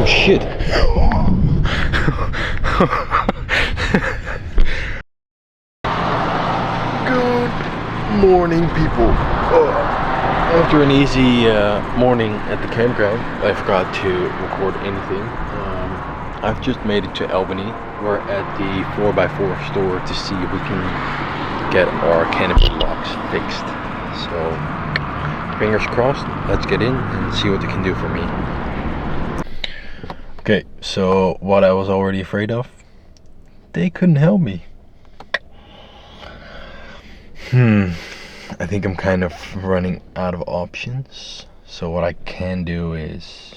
Oh shit. Good morning, people. After an easy morning at the campground, I forgot to record anything. I've just made it to Albany. We're at the 4x4 store to see if we can get our canopy locks fixed. So, fingers crossed, let's get in and see what they can do for me. Okay, so what I was already afraid of, they couldn't help me. I think I'm kind of running out of options. So what I can do is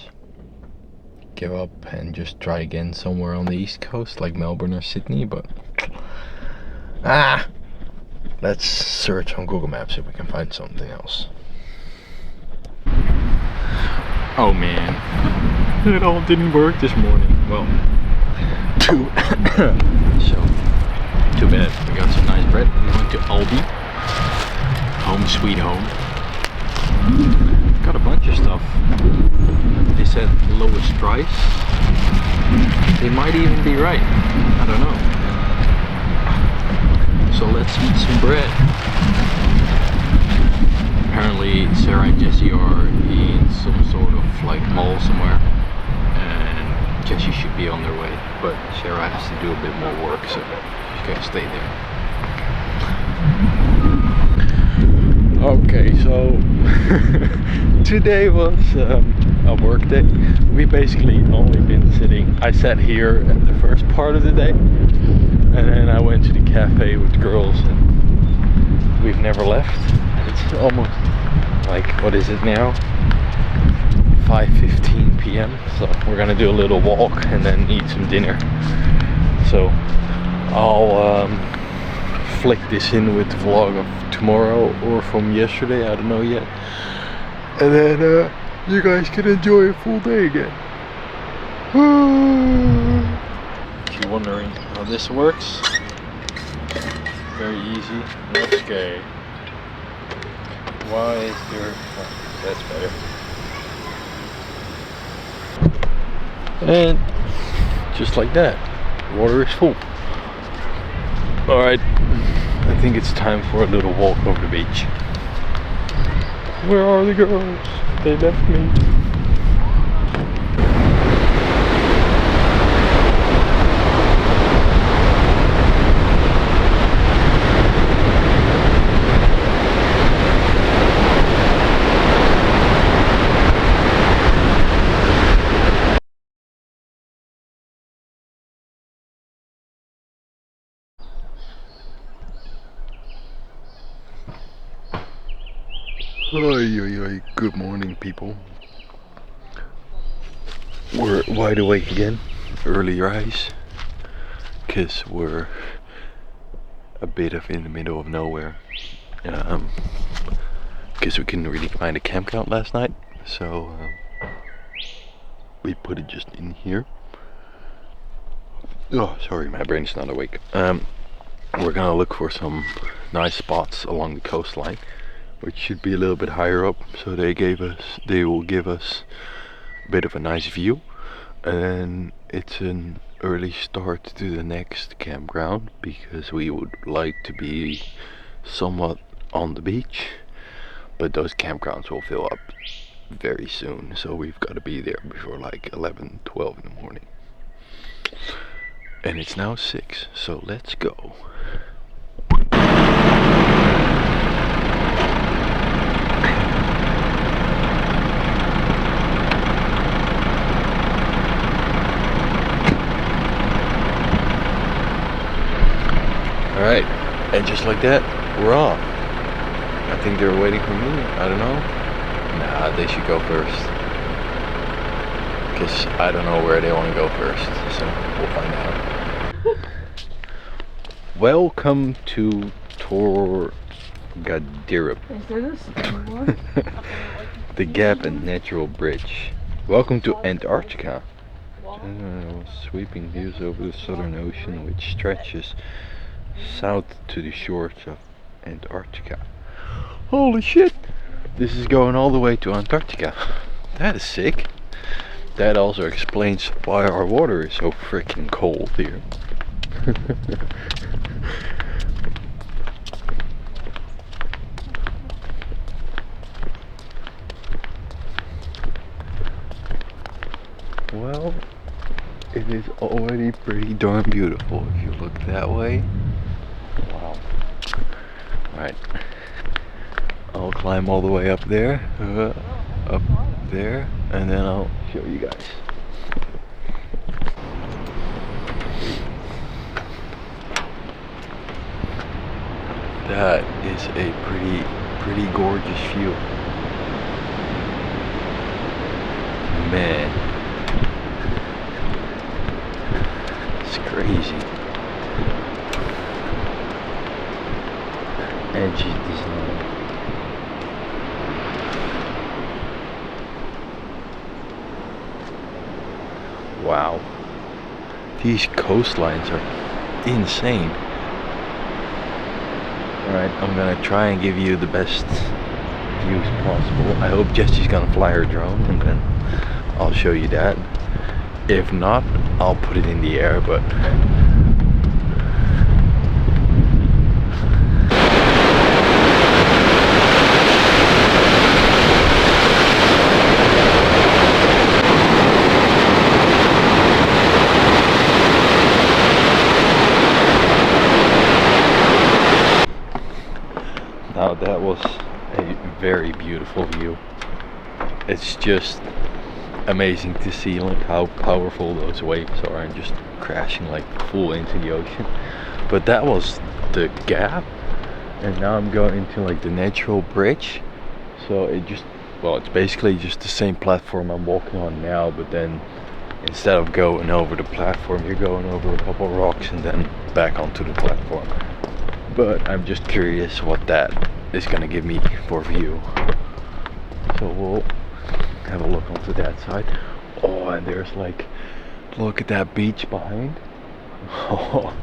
give up and just try again somewhere on the East Coast, like Melbourne or Sydney, but let's search on Google Maps if we can find something else. Oh man, it all didn't work this morning. Well, too bad. We got some nice bread. We went to Aldi, home sweet home. Got a bunch of stuff. They said lowest price. They might even be right. I don't know. So let's eat some bread. Apparently Sarah and Jessie are in some sort of like mall somewhere, and Jessie should be on their way, but Sarah has to do a bit more work, so she's gonna stay there. Okay, so today was a work day. We basically only been sitting. I sat here at the first part of the day, and then I went to the cafe with the girls, and we've never left. It's almost like, what is it now? 5:15 p.m. So we're gonna do a little walk and then eat some dinner. So I'll flick this in with the vlog of tomorrow or from yesterday, I don't know yet. And then you guys can enjoy a full day again. If you're wondering how this works, very easy. Okay. Why is there... Oh, that's better. And just like that, water is full. Alright, I think it's time for a little walk over the beach. Where are the girls? They left me. Good morning, people. We're wide awake again, early rise, because we're a bit of in the middle of nowhere. Because we couldn't really find a campground last night, so we put it just in here. Oh, sorry, my brain's not awake. We're gonna look for some nice spots along the coastline, which should be a little bit higher up, so they will give us a bit of a nice view. And it's an early start to the next campground, because we would like to be somewhat on the beach, but those campgrounds will fill up very soon, so we've got to be there before like 11-12 in the morning. And it's now 6, so let's go. Alright, and just like that, we're off. I think they're waiting for me, I don't know. Nah, they should go first. Because I don't know where they want to go first, so we'll find out. Welcome to Torgadirup. The Gap and Natural Bridge. Welcome to Antarctica. Sweeping views over the Southern Ocean, which stretches south to the shores of Antarctica. Holy shit! This is going all the way to Antarctica. That is sick. that also explains why our water is so freaking cold here. Well, it is already pretty darn beautiful if you look that way. Wow. Alright. I'll climb all the way up there, and then I'll show you guys. That is a pretty gorgeous view. Man, it's crazy. Edgy design. Wow, these coastlines are insane. Alright, I'm gonna try and give you the best views possible. I hope Jesse's gonna fly her drone and then I'll show you that. If not, I'll put it in the air, but now that was a very beautiful view. It's just amazing to see like how powerful those waves are and just crashing like full into the ocean. But that was the gap, and now I'm going into like the natural bridge. So it just, well, it's basically just the same platform I'm walking on now, but then instead of going over the platform, you're going over a couple rocks and then back onto the platform. But I'm just curious what that is gonna give me for view. So we'll have a look onto that side. Oh, and there's like, look at that beach behind. Oh,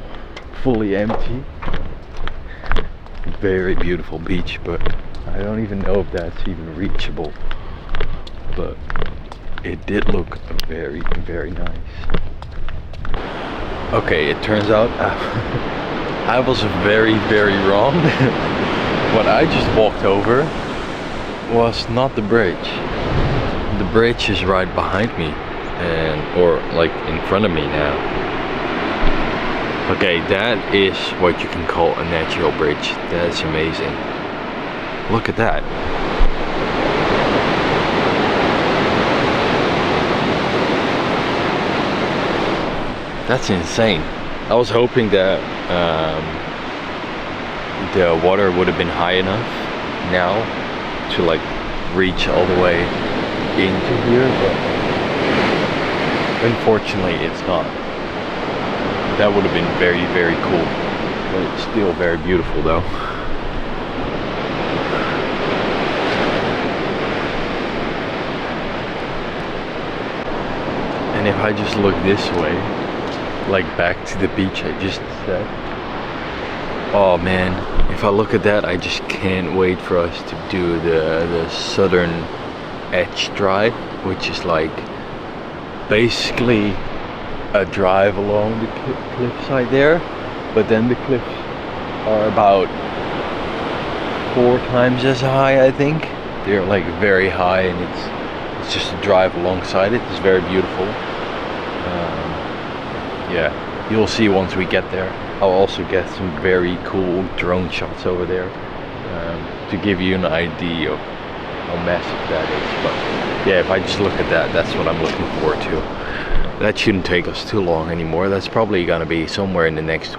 fully empty. Very beautiful beach, but I don't even know if that's even reachable. But it did look very nice. Okay, it turns out I was very wrong. What I just walked over was not the bridge. The bridge is right behind me, and or like in front of me now. Okay, that is what you can call a natural bridge. That's amazing. Look at that. That's insane. I was hoping that the water would have been high enough now to like reach all the way into here, but unfortunately it's not. That would have been very cool, but it's still very beautiful though. And if I just look this way, like back to the beach I just said, oh man, if I look at that, I just can't wait for us to do the southern edge drive, which is like basically a drive along the cliffside there, but then the cliffs are about 4 times as high, I think. They're like very high, and it's just a drive alongside it. It's very beautiful. Yeah, you'll see once we get there. I'll also get some very cool drone shots over there to give you an idea of how massive that is. But yeah, if I just look at that, that's what I'm looking forward to. That shouldn't take us too long anymore. That's probably gonna be somewhere in the next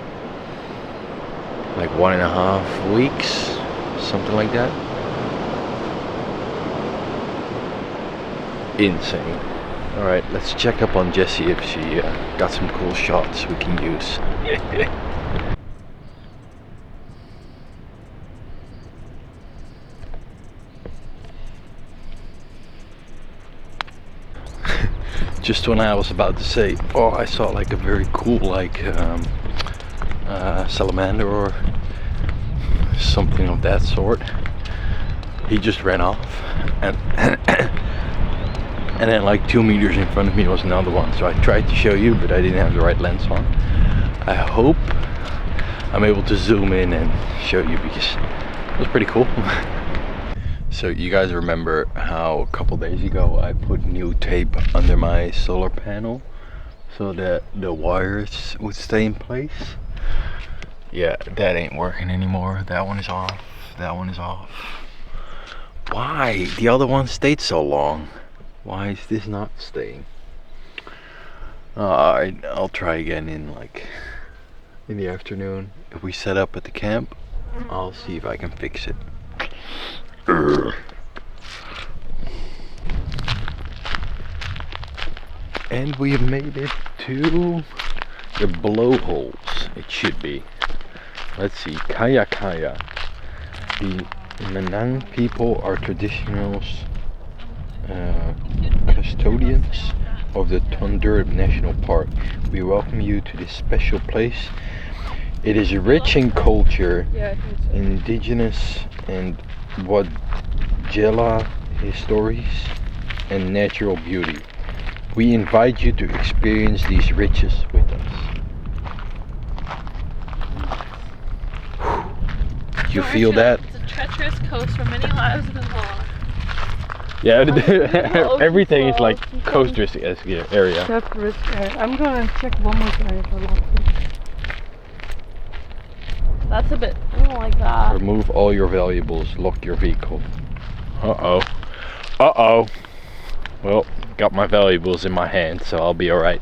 like 1.5 weeks, something like that. Insane. All right, let's check up on Jessie if she got some cool shots we can use. Just when I was about to say, oh, I saw like a very cool like salamander or something of that sort, he just ran off, and And then like 2 meters in front of me was another one. So I tried to show you, but I didn't have the right lens on. I hope I'm able to zoom in and show you because it was pretty cool. So you guys remember how a couple days ago I put new tape under my solar panel so that the wires would stay in place? Yeah, that ain't working anymore. That one is off. That one is off. Why? The other one stayed so long. Why is this not staying? Alright, I'll try again in the afternoon. If we set up at the camp, I'll see if I can fix it. And we have made it to the blowholes. It should be. Let's see, Kaya Kaya. The Menang people are traditional custodians of the Tondur National Park. We welcome you to this special place. It is rich in culture, indigenous and Wajela histories, and natural beauty. We invite you to experience these riches with us. You feel that? It's a treacherous coast where many lives have been lost. Yeah, everything is like coast risk area. I'm gonna check one more time if I lost it. That's a bit, I don't like that. Remove all your valuables, lock your vehicle. Uh-oh. Uh-oh. Well, got my valuables in my hand, so I'll be alright.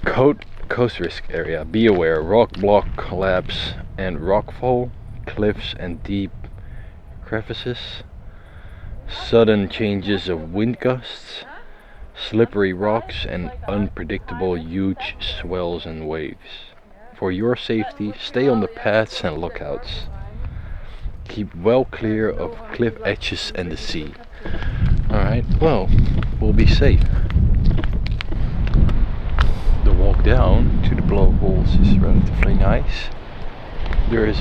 Coast risk area. Be aware, rock block collapse and rockfall, cliffs and deep crevices, sudden changes of wind gusts, slippery rocks and unpredictable huge swells and waves. For your safety, stay on the paths and lookouts. Keep well clear of cliff edges and the sea. Alright, well, we'll be safe. The walk down to the blowholes is relatively nice. There's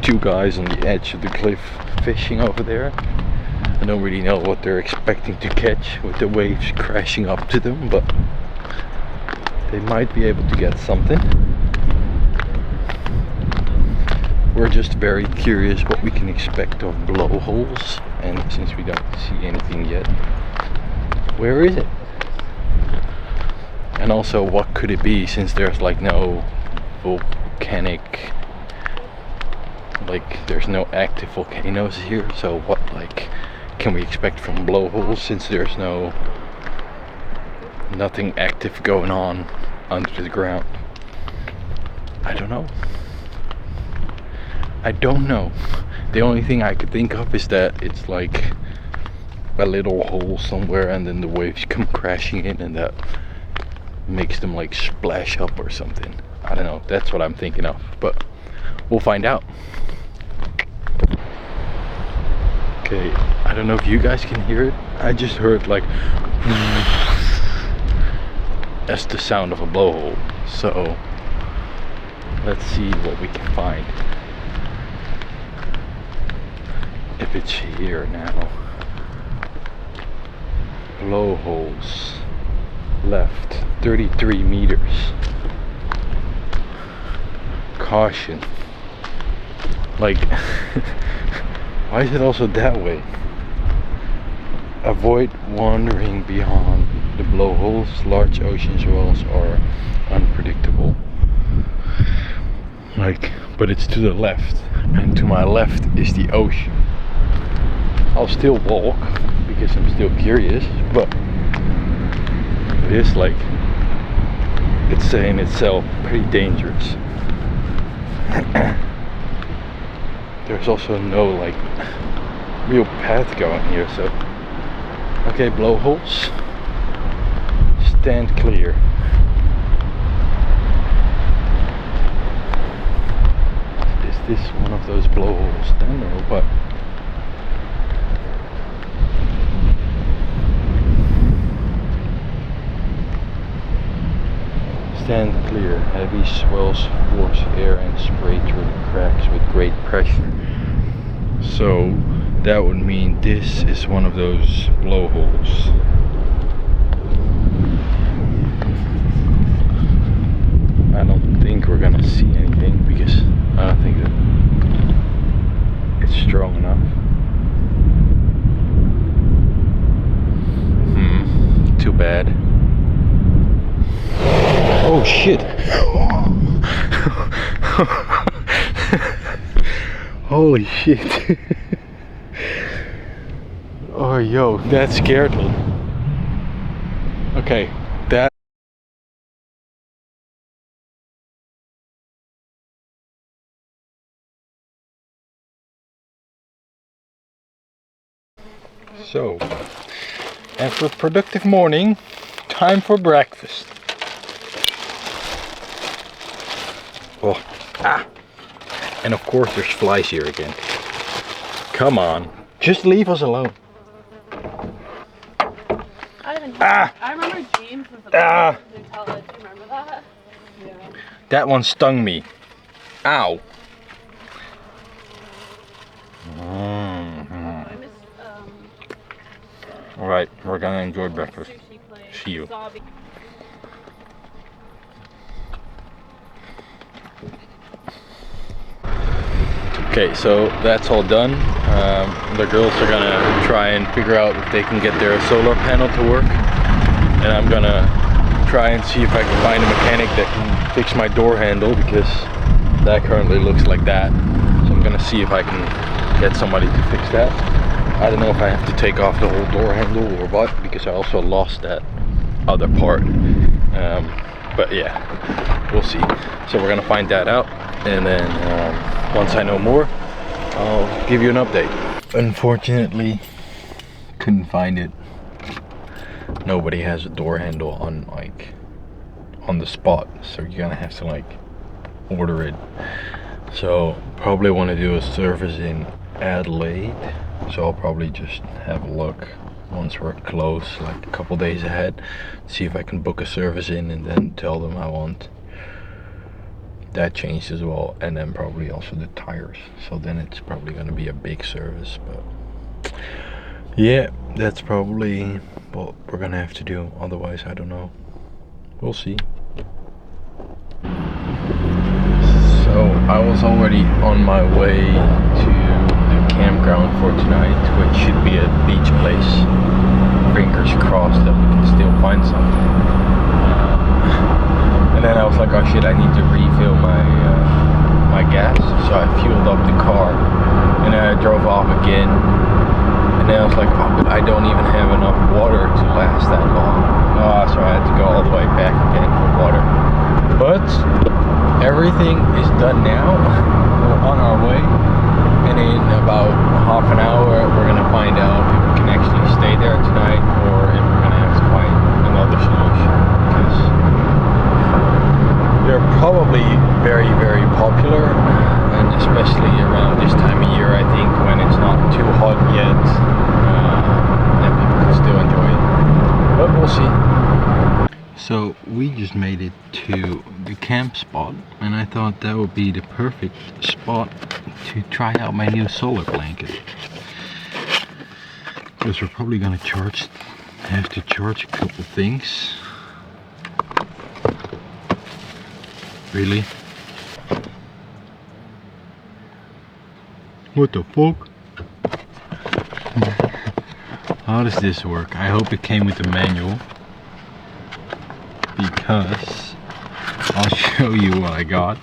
two guys on the edge of the cliff fishing over there. I don't really know what they're expecting to catch with the waves crashing up to them, but they might be able to get something. We're just very curious what we can expect of blowholes, and since we don't see anything yet, where is it? And also, what could it be, since there's like no volcanic, like there's no active volcanoes here, so what can we expect from blowholes since there's nothing active going on under the ground? I don't know. The only thing I could think of is that it's like a little hole somewhere and then the waves come crashing in and that makes them like splash up or something. I don't know, that's what I'm thinking of, but we'll find out. Okay, I don't know if you guys can hear it. I just heard like that's the sound of a blowhole, so let's see what we can find. If it's here now. Blowholes left 33 meters. Caution. Like why is it also that way? Avoid wandering beyond the blowholes. Large ocean swells are unpredictable. But it's to the left, and to my left is the ocean. I'll still walk because I'm still curious, but it is it's saying itself pretty dangerous. There's also no real path going here, so okay, blowholes, stand clear. Is this one of those blowholes then, or what? Stand clear. Heavy swells force air and spray through the cracks with great pressure. So that would mean this is one of those blowholes. I don't think we're gonna see anything because I don't think that it's strong enough. Too bad. Oh shit! Holy shit! Oh yo, that scared me. Okay, that. So, after a productive morning, time for breakfast. Oh, and of course there's flies here again. Come on, just leave us alone. I remember James was about to tell it. Do you remember that? Yeah. That one stung me. Ow. I miss Alright, we're gonna enjoy breakfast. See you. Okay, so that's all done. The girls are gonna try and figure out if they can get their solar panel to work. And I'm gonna try and see if I can find a mechanic that can fix my door handle, because that currently looks like that. So I'm gonna see if I can get somebody to fix that. I don't know if I have to take off the whole door handle or what, because I also lost that other part. But yeah, we'll see. So we're gonna find that out, and then once I know more, I'll give you an update. Unfortunately, couldn't find it. Nobody has a door handle on the spot, so you're gonna have to like order it. So probably want to do a service in Adelaide, so I'll probably just have a look once we're close, like a couple days ahead, see if I can book a service in, and then tell them I want that changed as well, and then probably also the tires. So then it's probably going to be a big service, but yeah, that's probably what we're gonna have to do. Otherwise, I don't know, we'll see. So I was already on my way to the campground for tonight, which should be a beach place. Fingers crossed that we can still find something. And then I was like, oh shit, I need to refill my gas. So I fueled up the car, and then I drove off again. And then I was like, oh, but I don't even have enough water to last that long. So I had to go all the way back again for water. But everything is done now. We're on our way, and in about half an hour we're gonna find out if we can actually stay there tonight, or if we're gonna have to find another solution, because they're probably very, very popular, and especially around this time of year, I think, when it's not too hot yet, and people can still enjoy it. But we'll see. So we just made it to the camp spot, and I thought that would be the perfect spot to try out my new solar blanket, because we're probably gonna have to charge a couple things. Really? What the fuck? How does this work? I hope it came with a manual, because I'll show you what I got.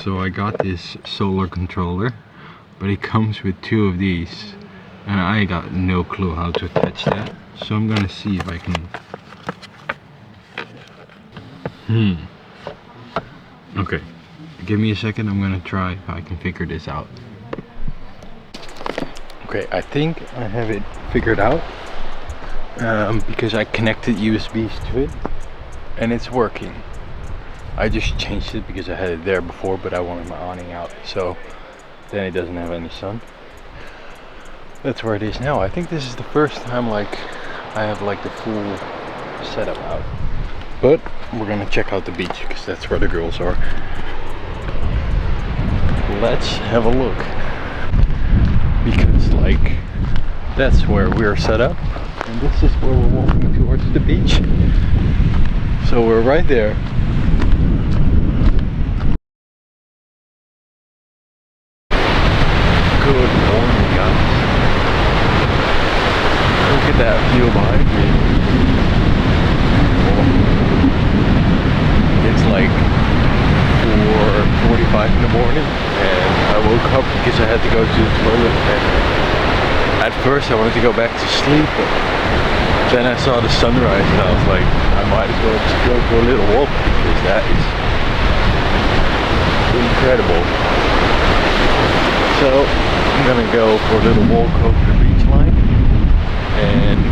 So I got this solar controller, but it comes with two of these, and I got no clue how to attach that. So I'm gonna see if I can. Okay, give me a second. I'm gonna try if I can figure this out. Okay, I think I have it figured out, because I connected USBs to it and it's working. I just changed it because I had it there before, but I wanted my awning out, so then it doesn't have any sun. That's where it is now. I think this is the first time like I have like the full setup out. But we're gonna check out the beach because that's where the girls are. Let's have a look. because like that's where we're set up, and this is where we're walking towards the beach. So we're right there. Good morning, guys. Look at that view behind me. It's like 4:45 in the morning, and I woke up because I had to go to the toilet. And at first I wanted to go back to sleep, but then I saw the sunrise and I was like, I might as well just go for a little walk because that is incredible. So I'm gonna go for a little walk over the beach line and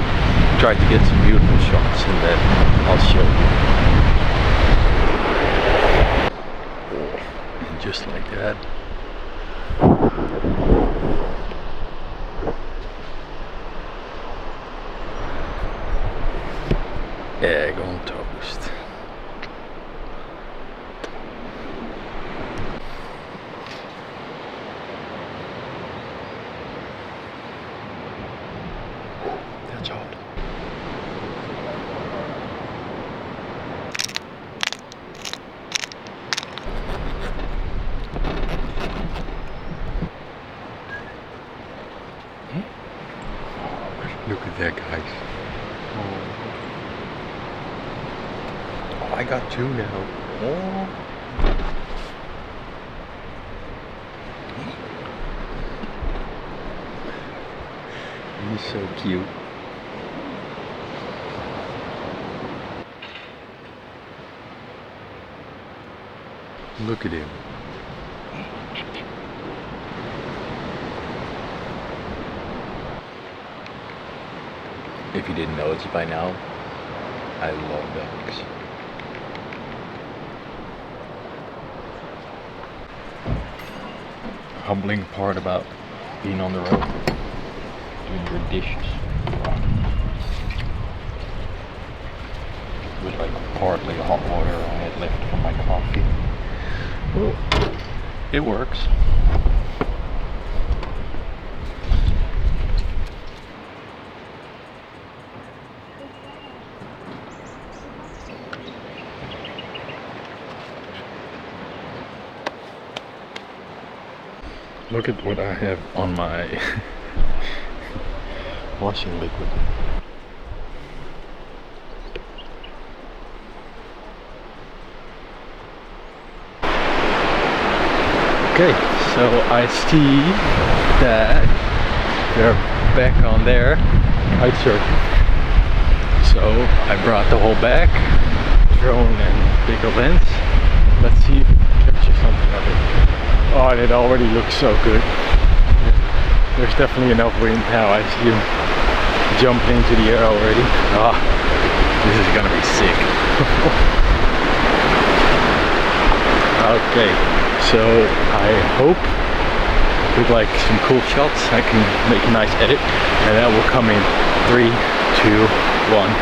try to get some beautiful shots, and then I'll show you. And just like that. Egg on toast. That's hot. Look at that, guys. Oh, I got two now. Oh. He's so cute. Look at him. If you didn't notice by now, I love dogs. Humbling part about being on the road, doing your dishes with like partly hot water I had left from my coffee. Well, it works. Look at what I have on my washing liquid. Okay, so I see that they're back on there kite surfing. So I brought the whole bag, drone and bigger lens. Let's see if we can capture something of it. Oh, and it already looks so good. There's definitely enough wind now. I see him jumping into the air already. Ah, this is gonna be sick. Okay, so I hope with like some cool shots I can make a nice edit, and that will come in 3, 2, 1.